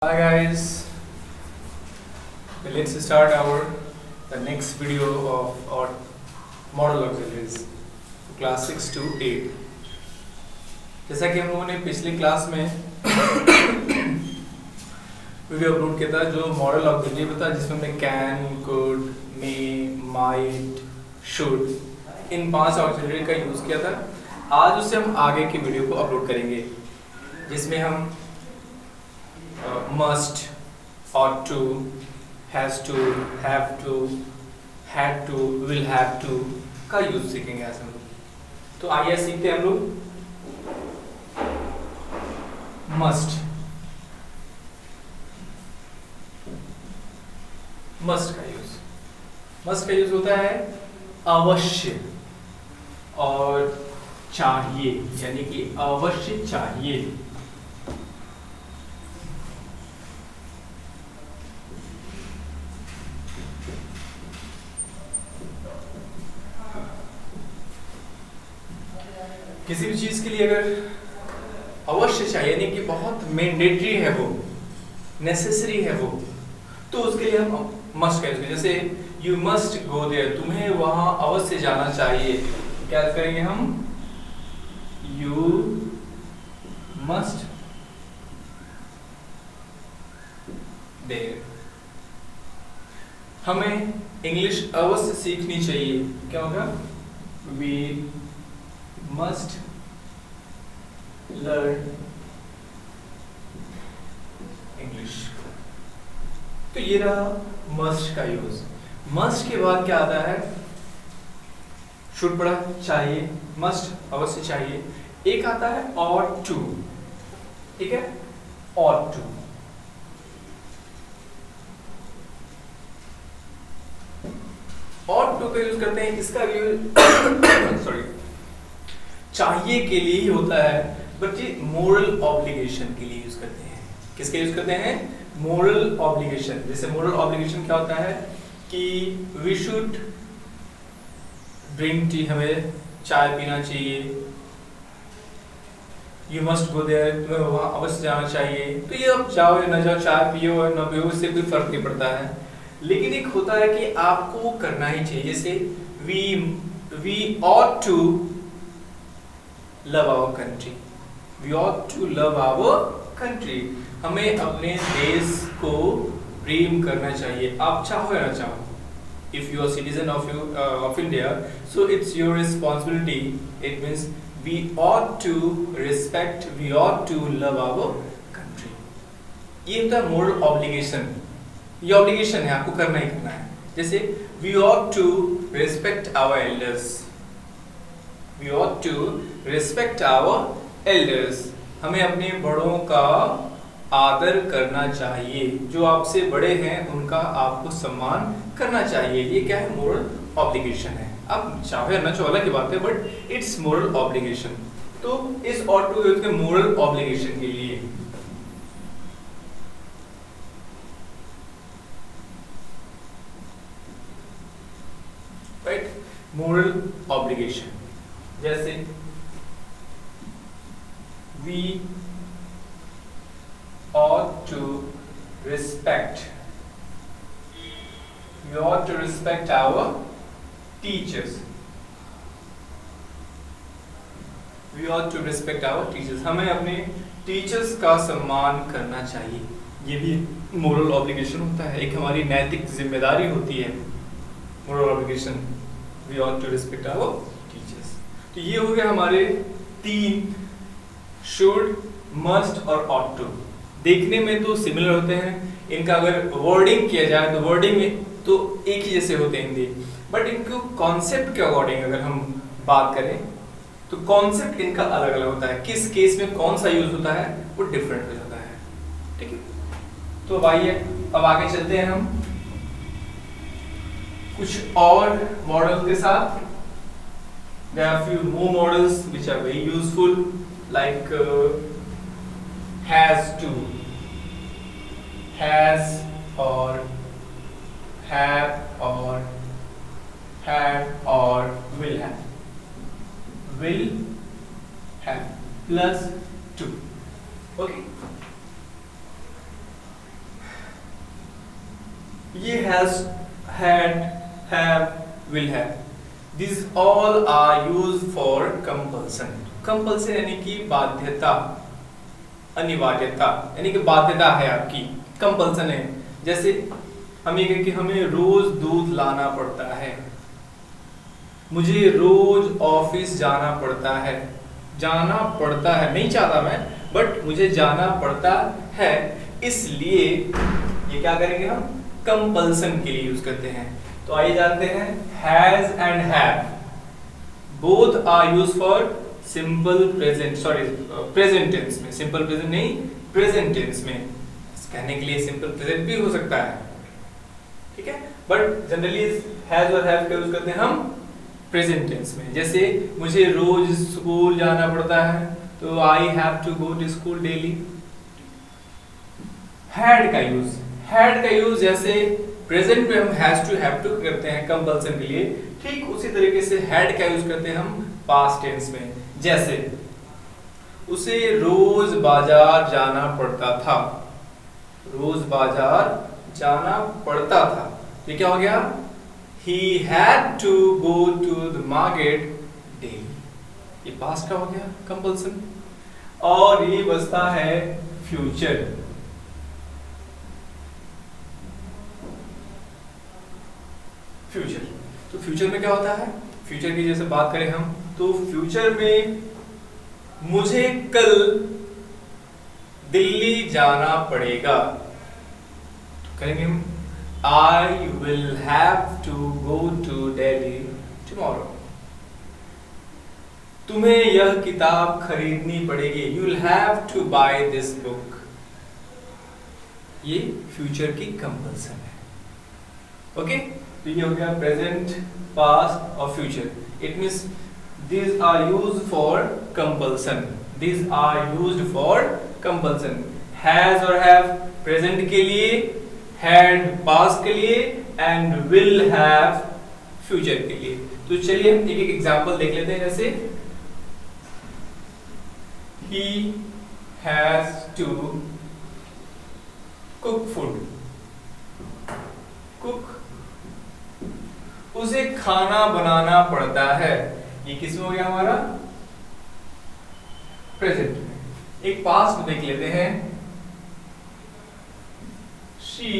Hi guys, let's start the next video of our model auxiliaries class 6 to 8। जैसा कि हम लोगों ने पिछली क्लास में वीडियो अपलोड किया था जो मॉडल ऑक्सिलरी था, जिसमें हमने can, could, may, might, should in 5 auxiliary का यूज़ किया था। आज उससे हम आगे की वीडियो को अपलोड करेंगे जिसमें हम must, ought to, has to, have to, had to, will have to का यूज सीखेंगे आज हम लोग। तो आइए सीखते हैं हम लोग must। must का यूज होता है अवश्य और चाहिए, यानी कि अवश्य चाहिए। किसी भी चीज के लिए अगर अवश्य चाहिए, यानी कि बहुत मैंडेटरी है, वो नेसेसरी है वो, तो उसके लिए हम मस्ट का यूज करेंगे। जैसे यू मस्ट गो देयर, तुम्हें वहां अवश्य जाना चाहिए। क्या करेंगे हम? You must there. हमें इंग्लिश अवश्य सीखनी चाहिए। क्या होगा? We must learn English। तो ये रहा must का यूज। must के बाद क्या आता है? should पढ़ा, चाहिए, must अवश्य चाहिए। एक आता है ought to, ठीक है? ought to। ought to का यूज करते हैं, इसका यूज सॉरी चाहिए के लिए ही होता है, बट ये मोरल ऑब्लिगेशन के लिए यूज करते हैं। किसके यूज करते हैं? Moral obligation. जैसे मोरल ऑब्लिगेशन क्या होता है कि वी शुड ड्रिंक टी, हमें चाय पीना चाहिए। यू मस्ट गो देयर, तुम्हें वहां अवश्य जाना चाहिए। तो ये अब जाओ या ना जाओ, चाय पियो या ना पियो, इससे कोई फर्क नहीं पड़ता है। लेकिन एक होता है कि आपको करना ही चाहिए। जैसे we ought to love our country, we ought to love our country। हमें अपने देश को प्रेम करना चाहिए, आप चाहो या ना चाहो। If you are citizen of India, so it's your responsibility। It means we ought to respect, we ought to love our country। ये होता है moral obligation। ये obligation है, आपको करना ही करना है। जैसे we ought to respect our elders, we ought to respect our elders। हमें अपने बड़ों का आदर करना चाहिए। जो आपसे बड़े हैं उनका आपको सम्मान करना चाहिए। ये क्या है? मोरल ऑब्लिगेशन है। अब चाहे ना चाहे अलग की बात है, बट इट्स मोरल ऑब्लिगेशन। तो इस ought to यूज के मोरल ऑब्लिगेशन के लिए। Right, moral obligation. जैसे we ought to respect, we ought to respect our teachers, we ought to respect our teachers। हमें अपने टीचर्स का सम्मान करना चाहिए। ये भी मोरल ऑब्लिगेशन होता है, एक हमारी नैतिक जिम्मेदारी होती है। Moral obligation, we ought to respect our teachers। तो ये हो गया हमारे 3 शुड, मस्ट और ought to। देखने में तो सिमिलर होते हैं, इनका अगर वर्डिंग किया जाए तो वर्डिंग में तो एक ही जैसे होते हैं हिंदी, बट इनको कॉन्सेप्ट के अकॉर्डिंग अगर हम बात करें तो कॉन्सेप्ट इनका अलग अलग होता है। किस केस में कौन सा यूज होता है वो डिफरेंट हो जाता है। ठीक है, तो आइए अब आगे चलते हैं हम कुछ और मॉडल के साथ। There are few more models which are very useful, like has to, has or have or had or will have, will have plus 2। okay, ये has, had, have, will have, these all are used for compulsion. compulsion यानी कि बाध्यता, अनिवार्यता, यानी कि बाध्यता है आपकी, कंपल्सन है। जैसे हम ये कहें कि हमें रोज दूध लाना पड़ता है, मुझे रोज ऑफिस जाना पड़ता है, जाना पड़ता है, नहीं चाहता मैं बट मुझे जाना पड़ता है, इसलिए ये क्या करेंगे हम, कंपल्सन के लिए यूज करते हैं। तो आइए जानते हैं, has and have both are use for simple present, sorry present tense में, सिंपल प्रेजेंट नहीं, प्रेजेंट टेंस में। कहने के लिए सिंपल प्रेजेंट भी हो सकता है, ठीक है, बट जनरली हैज और हैव का यूज करते हैं हम प्रेजेंट टेंस में। जैसे मुझे रोज स्कूल जाना पड़ता है, तो I have to go to school daily. Had का यूज जैसे प्रेजेंट में हम हैज टू हैव टू करते हैं कंपल्सन के लिए, ठीक उसी तरीके से हैड का यूज करते हैं हम पास्ट टेंस में। जैसे उसे रोज बाजार जाना पड़ता था, रोज बाजार जाना पड़ता था, ये क्या हो गया, he had to go to the market daily, ये पास्ट का हो गया कंपल्सन। और ये बचता है फ्यूचर, तो फ्यूचर में क्या होता है, फ्यूचर की जैसे बात करें हम, तो फ्यूचर में मुझे कल दिल्ली जाना पड़ेगा, तो कहेंगे हम I will have to go to Delhi tomorrow. तुम्हें यह किताब खरीदनी पड़ेगी, you will have to buy this book. ये फ्यूचर की कंपल्सन है, ओके। तो ये हो गया प्रेजेंट, पास्ट और future. It means these are used for compulsion, these are used for compulsion। has और have प्रेजेंट के लिए, had पास्ट के लिए, एंड will have फ्यूचर के लिए। तो चलिए हम एक एक एग्जांपल देख लेते हैं। जैसे he has to cook food, cook, उसे खाना बनाना पड़ता है, ये किस में हो गया हमारा, प्रेजेंट में। एक पास्ट में देख लेते हैं, she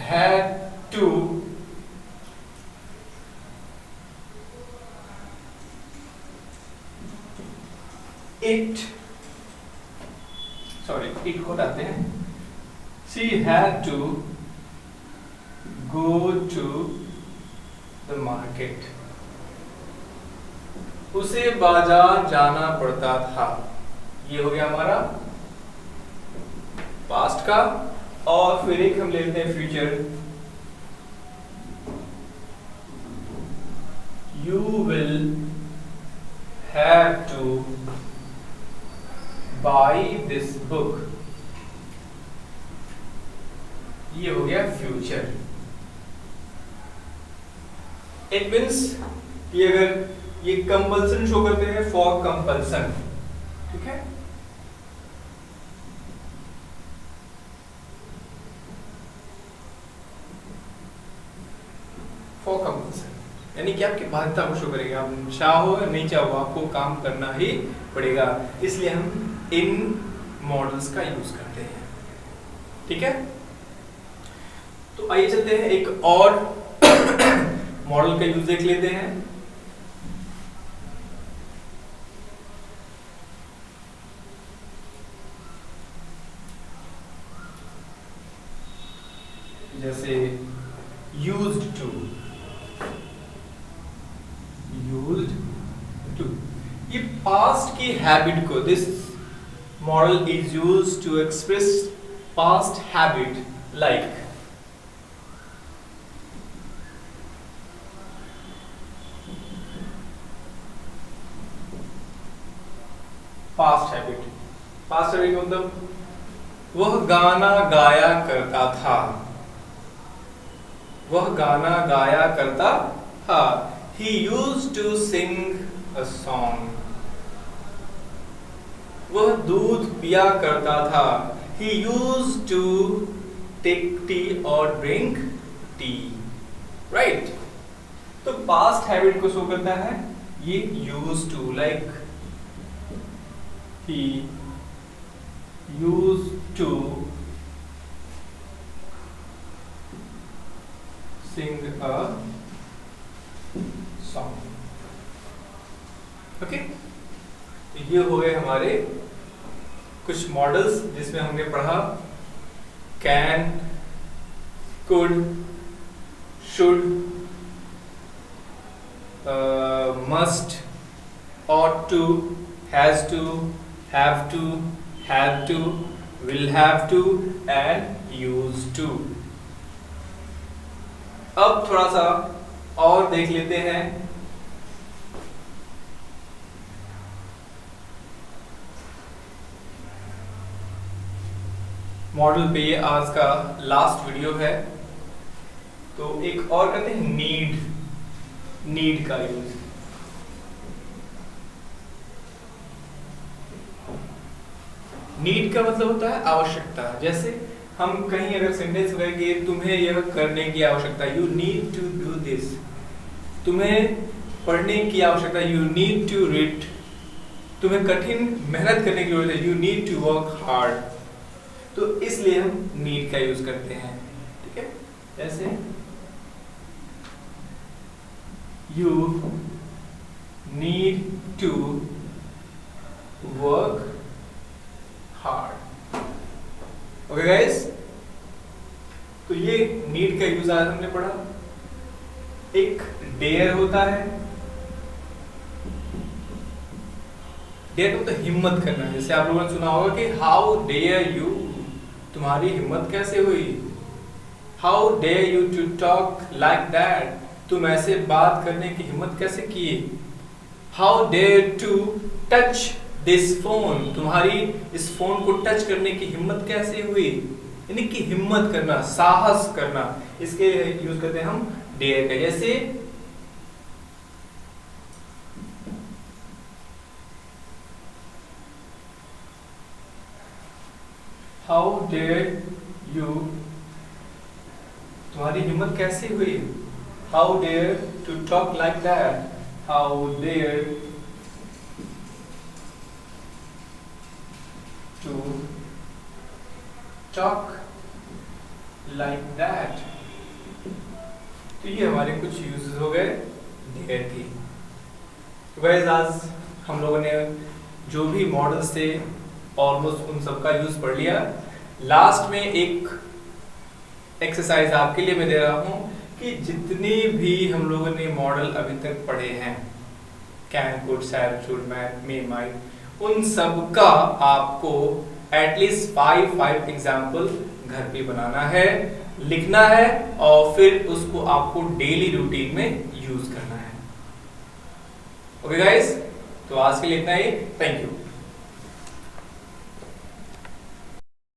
had to eat, eat को हटाते हैं, she had to go to the market, उसे बाजार जाना पड़ता था, ये हो गया हमारा पास्ट का। और फिर एक हम लेते हैं future, you will have to buy this book, ये हो गया फ्यूचर। इट मीन्स कि अगर ये कंपल्सन शो करते हैं फॉर कंपल्सन, ठीक है। फॉर कंपल्सन यानी कि आपकी बाध्यता को शो करेगा, आप चाहो या नहीं चाहो आपको काम करना ही पड़ेगा, इसलिए हम इन मॉडल्स का यूज करते हैं, ठीक है। तो आइए चलते हैं एक और मॉडल का यूज देख लेते हैं। जैसे used to, ये पास्ट की हैबिट को, this modal is used to express past habit like, past habit मतलब वह गाना गाया करता था, वह गाना गाया करता था, he used to sing a song, वह दूध पिया करता था, he used to take tea और ड्रिंक टी, राइट। तो पास्ट हैबिट को शो करता है ये use to, like he use to sing a song. Okay, ये हो गए हमारे कुछ मॉडल्स जिसमें हमने पढ़ा can, could, should, must, ought to, has to, have to, had to, will have to and used to। अब थोड़ा सा और देख लेते हैं। मॉडल पे ये आज का लास्ट वीडियो है, तो एक और करते हैं नीड का यूज। नीड का मतलब होता है आवश्यकता। जैसे हम कहीं अगर सेंटेंस कहेंगे तुम्हें यह करने की आवश्यकता, you need to do this. तुम्हें पढ़ने की आवश्यकता, यू नीड टू रीड। तुम्हें कठिन मेहनत करने की जरूरत है, you need to work hard. तो इसलिए हम नीड का यूज करते हैं, ठीक है। जैसे you need to work hard. Okay guys, तो ये नीड का यूज आज हमने पढ़ा। एक डेयर होता है, डेयर को तो हिम्मत करना। जैसे आप लोगों ने सुना होगा कि हाउ डेयर यू, तुम्हारी हिम्मत कैसे हुई। How dare you to talk like that, तुम ऐसे बात करने की हिम्मत कैसे की। How dare to touch this phone, तुम्हारी इस फोन को टच करने की हिम्मत कैसे हुई। यानी कि हिम्मत करना, साहस करना, इसके यूज करते हैं हम डेयर का। जैसे हाउ डेयर यू, तुम्हारी हिम्मत कैसे हुई। How dare to talk like that, how dare to talk like that. तो ये हमारे कुछ यूजेस हो गए डेयर की। तो गाइस, आज हम लोगों ने जो भी मॉडल्स थे ऑलमोस्ट उन सबका यूज पढ़ लिया। लास्ट में एक एक्सरसाइज आपके लिए मैं दे रहा हूं कि जितने भी हम लोगों ने मॉडल अभी तक पढ़े हैं, can, could, shall, should, may, might, उन सब का आपको एटलीस्ट 5 एग्जाम्पल घर पे बनाना है, लिखना है और फिर उसको आपको डेली रूटीन में यूज करना है। ओके गाइस, तो आज के लिए इतना ही। Thank you.